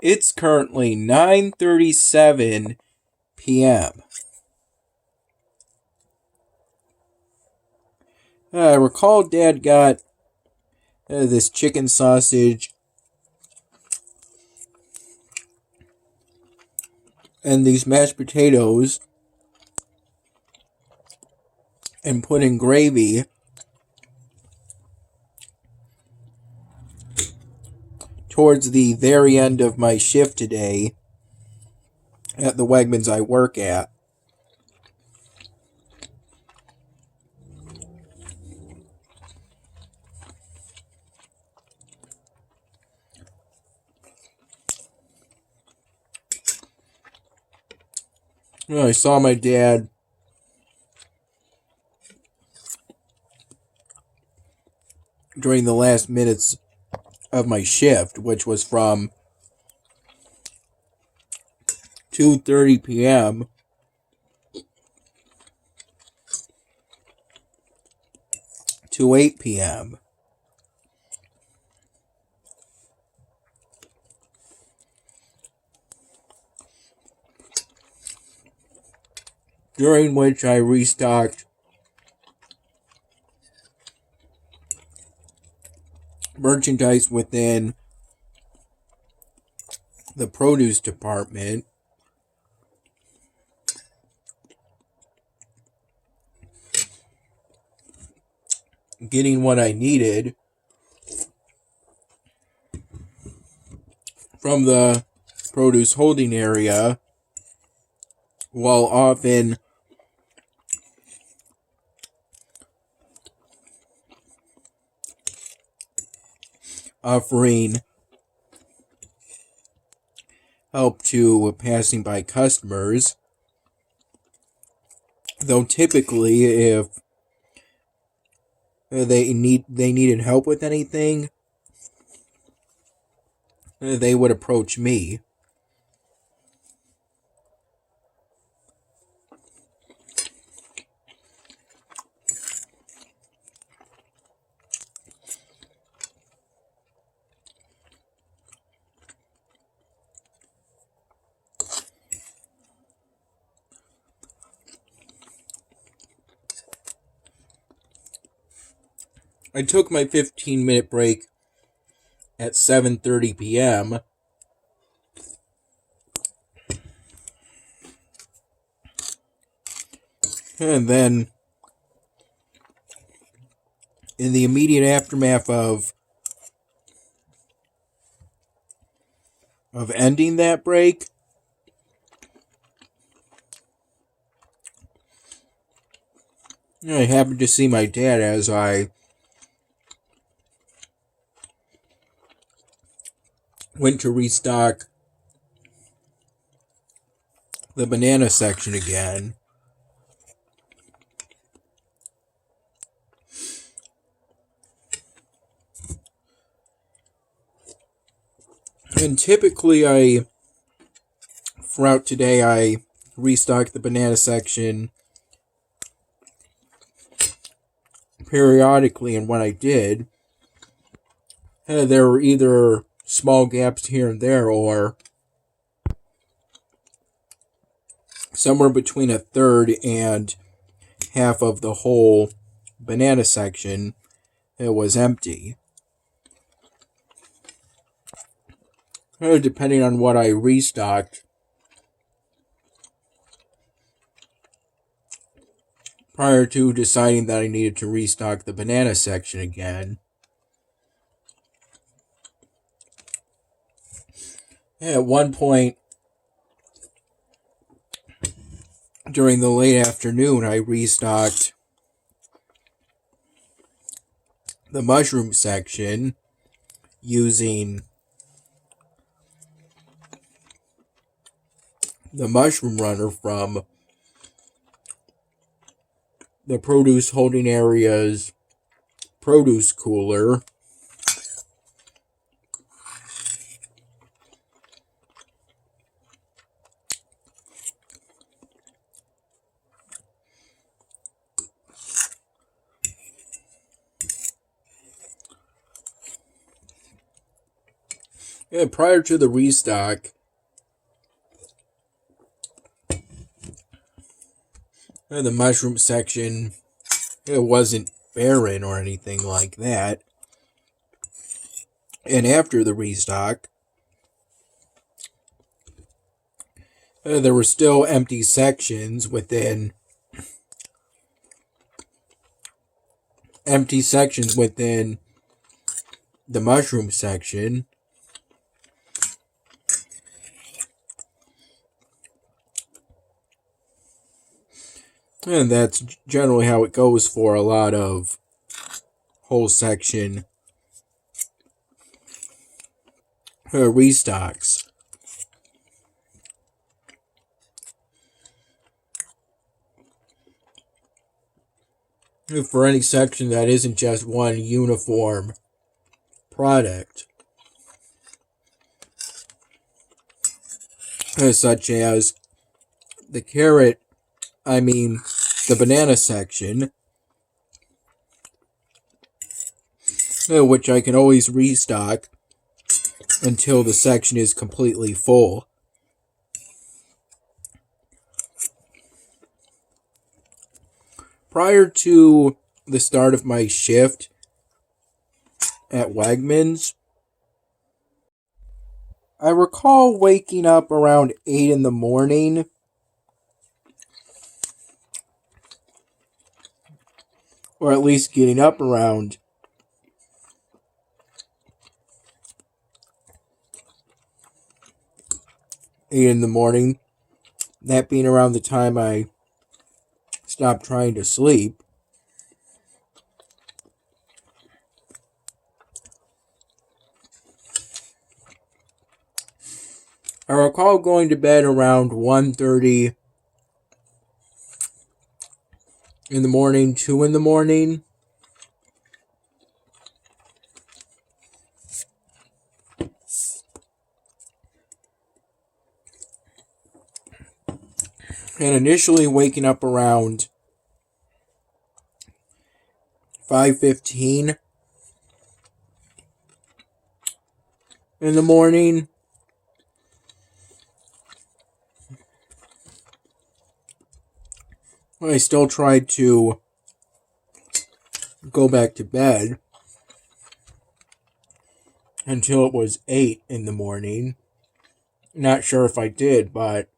It's currently 9:37 p.m. I recall Dad got this chicken sausage and these mashed potatoes and put in gravy towards the very end of my shift today at the Wegmans I work at. I saw my dad during the last minutes of my shift, which was from 2:30 p.m. to 8 p.m. during which I restocked merchandise within the produce department, getting what I needed from the produce holding area, while often offering help to passing by customers. Though typically, if they needed help with anything, they would approach me. I took my 15-minute break at 7:30 p.m. And then, in the immediate aftermath of ending that break, I happened to see my dad as I went to restock the banana section again. And typically throughout today, I restock the banana section periodically, and when I did, there were either small gaps here and there, or somewhere between a third and half of the whole banana section was empty. Depending on what I restocked prior to deciding that I needed to restock the banana section again. At one point during the late afternoon, I restocked the mushroom section using the mushroom runner from the produce holding area's produce cooler. Prior to the restock, the mushroom section, it wasn't barren or anything like that. And after the restock, there were still empty sections within the mushroom section. And that's generally how it goes for a lot of whole section restocks. For any section that isn't just one uniform product, such as the banana section, which I can always restock until the section is completely full. Prior to the start of my shift at Wegmans, I recall waking up around 8 in the morning or at least getting up around 8 in the morning, that being around the time I stopped trying to sleep. I recall going to bed around 1:30 in the morning, 2 in the morning. And initially waking up around 5:15 in the morning. I still tried to go back to bed until it was 8 in the morning. Not sure if I did, but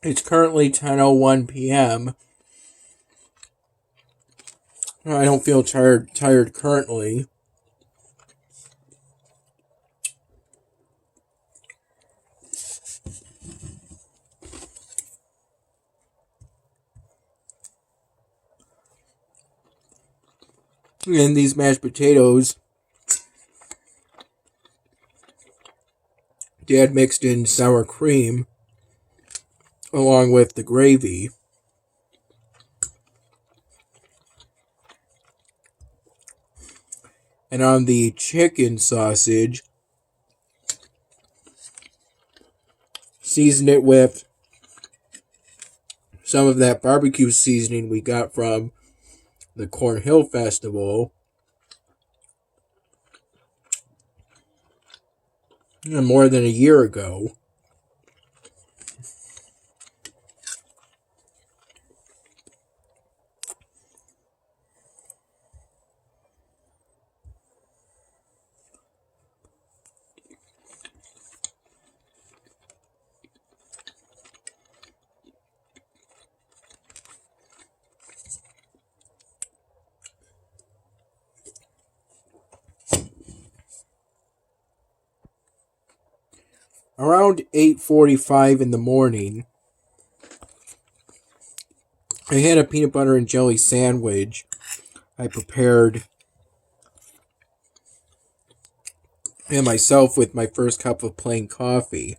it's currently 10:01 p.m. I don't feel tired currently. And these mashed potatoes, Dad mixed in sour cream along with the gravy. And on the chicken sausage, seasoned it with some of that barbecue seasoning we got from the Cornhill Festival. More than a year ago. Around 8:45 in the morning, I had a peanut butter and jelly sandwich I prepared and myself with my first cup of plain coffee.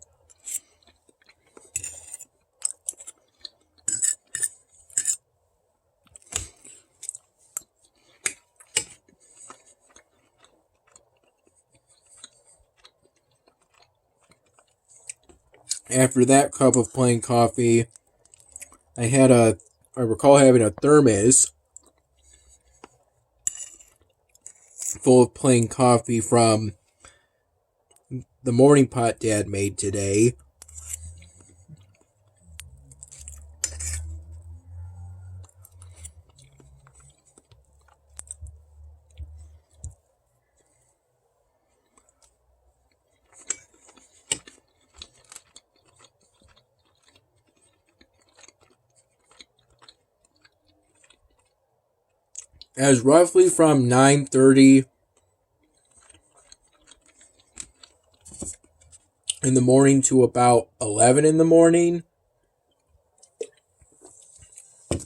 After that cup of plain coffee, I recall having a thermos full of plain coffee from the morning pot Dad made today. As roughly from 9:30 in the morning to about 11 in the morning,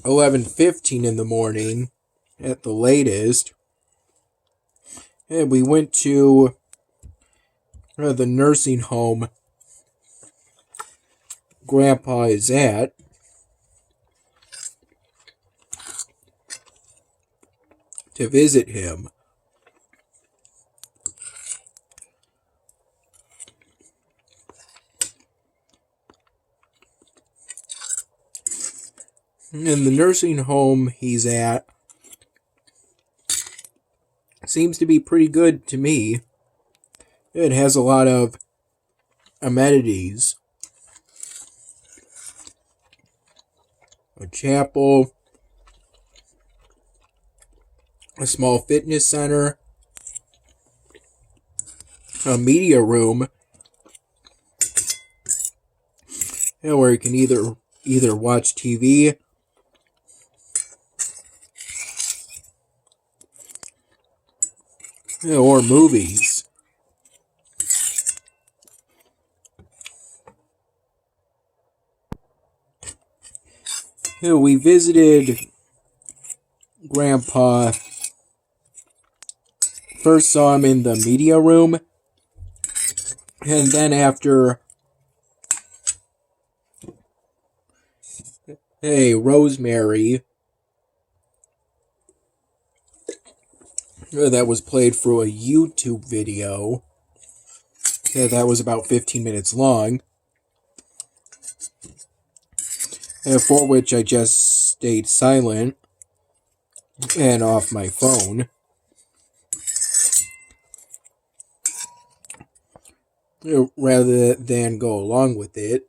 11:15 in the morning at the latest, and we went to the nursing home Grandpa is at, to visit him. And the nursing home he's at seems to be pretty good to me. It has a lot of amenities. A chapel, a small fitness center, a media room, where you can either watch TV or movies. We visited Grandpa. First saw him in the media room, and then after Rosemary that was played through a YouTube video that was about 15 minutes long, for which I just stayed silent and off my phone. Rather than go along with it.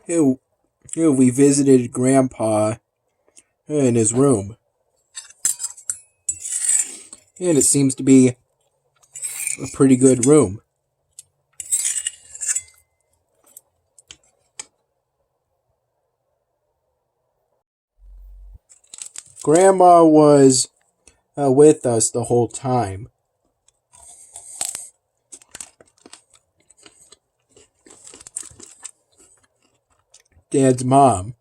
We visited Grandpa in his room. And it seems to be a pretty good room. Grandma was with us the whole time. Dad's mom.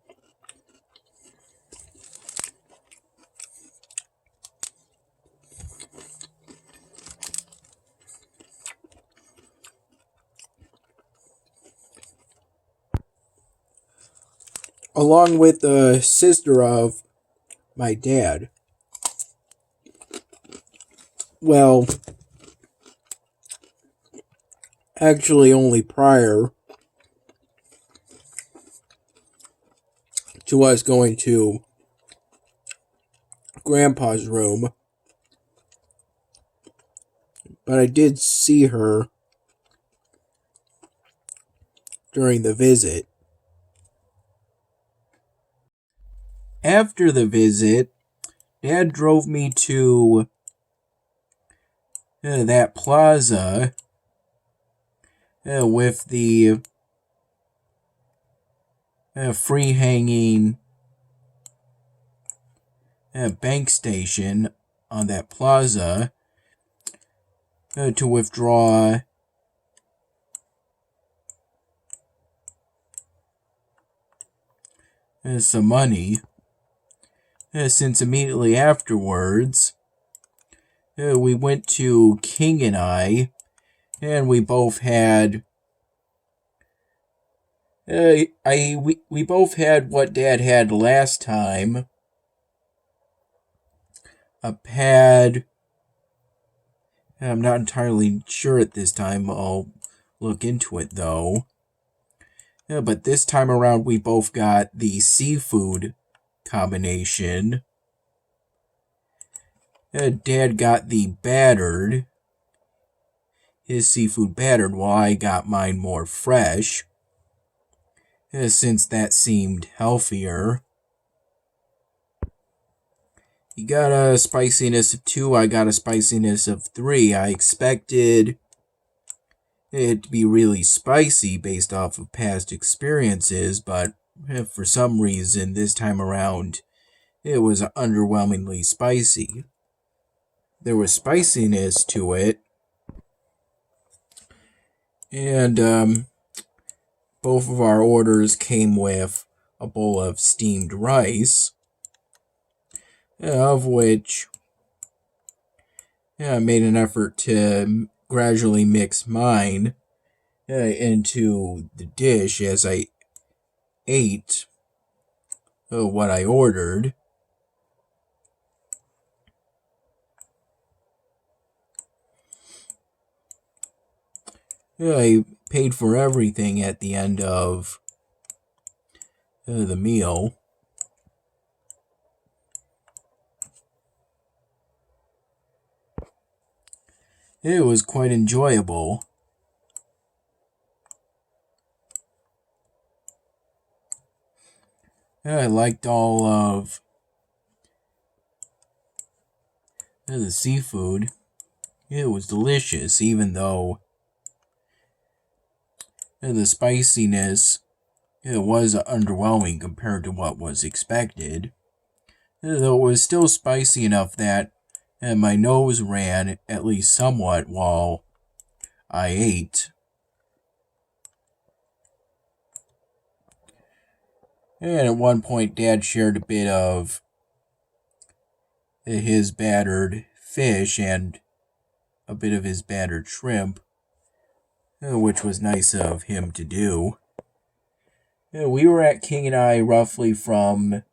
Along with the sister of my dad. Well, actually only prior to us going to Grandpa's room. But I did see her during the visit. After the visit, Dad drove me to that plaza with the free hanging bank station on that plaza to withdraw some money. Since immediately afterwards, we went to King and I, and we both had we both had what Dad had last time. A pad. I'm not entirely sure at this time. I'll look into it though. But this time around we both got the seafood combination. Dad got the battered, his seafood battered, while I got mine more fresh, since that seemed healthier. He got a spiciness of 2, I got a spiciness of 3. I expected it to be really spicy based off of past experiences, but for some reason this time around it was underwhelmingly spicy. There was spiciness to it, and both of our orders came with a bowl of steamed rice, of which I made an effort to gradually mix mine into the dish as I ate what I ordered. I paid for everything at the end of the meal. It was quite enjoyable. I liked all of the seafood. It was delicious, even though the spiciness was underwhelming compared to what was expected. Though it was still spicy enough that my nose ran at least somewhat while I ate. And at one point, Dad shared a bit of his battered fish and a bit of his battered shrimp, which was nice of him to do. We were at King and I roughly from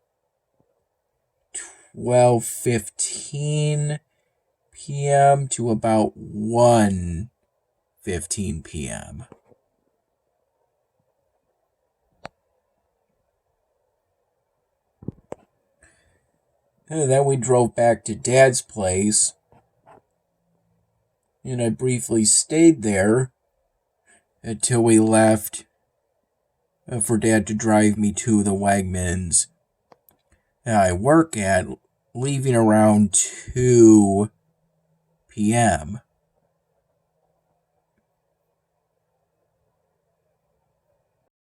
12:15 p.m. to about 1:15 p.m. And then we drove back to Dad's place, and I briefly stayed there until we left for Dad to drive me to the Wegmans I work at, leaving around 2 p.m.